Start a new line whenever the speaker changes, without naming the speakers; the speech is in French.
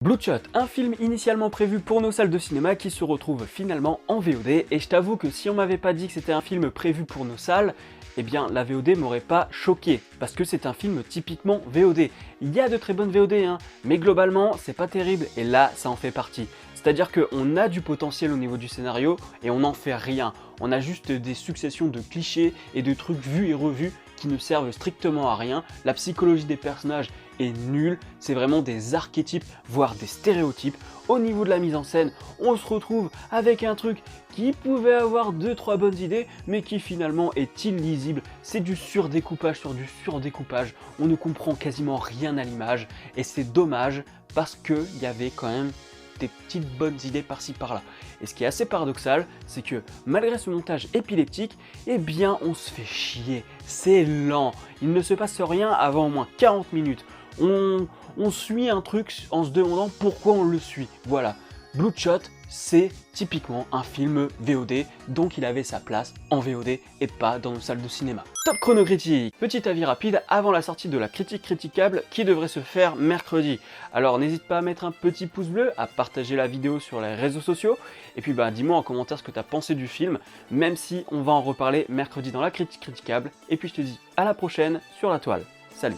Bloodshot, un film initialement prévu pour nos salles de cinéma qui se retrouve finalement en VOD, et je t'avoue que si on m'avait pas dit que c'était un film prévu pour nos salles, eh bien la VOD m'aurait pas choqué, parce que c'est un film typiquement VOD. Il y a de très bonnes VOD, mais globalement c'est pas terrible, et là ça en fait partie. C'est-à-dire qu'on a du potentiel au niveau du scénario, et on n'en fait rien. On a juste des successions de clichés et de trucs vus et revus qui ne servent strictement à rien. La psychologie des personnages est nulle, c'est vraiment des archétypes, voire des stéréotypes. Au niveau de la mise en scène, on se retrouve avec un truc qui pouvait avoir 2-3 bonnes idées, mais qui finalement est illisible. C'est du surdécoupage sur du surdécoupage, on ne comprend quasiment rien à l'image, et c'est dommage parce qu'il y avait quand même des petites bonnes idées par-ci par-là. Et ce qui est assez paradoxal, c'est que malgré ce montage épileptique, eh bien on se fait chier, c'est lent, il ne se passe rien avant au moins 40 minutes. On suit un truc en se demandant pourquoi on le suit, voilà. Bloodshot, c'est typiquement un film VOD, donc il avait sa place en VOD et pas dans nos salles de cinéma. Top chrono critique. Petit avis rapide avant la sortie de la critique critiquable qui devrait se faire mercredi. Alors n'hésite pas à mettre un petit pouce bleu, à partager la vidéo sur les réseaux sociaux, et puis dis-moi en commentaire ce que tu as pensé du film, même si on va en reparler mercredi dans la critique critiquable, et puis je te dis à la prochaine sur la toile. Salut.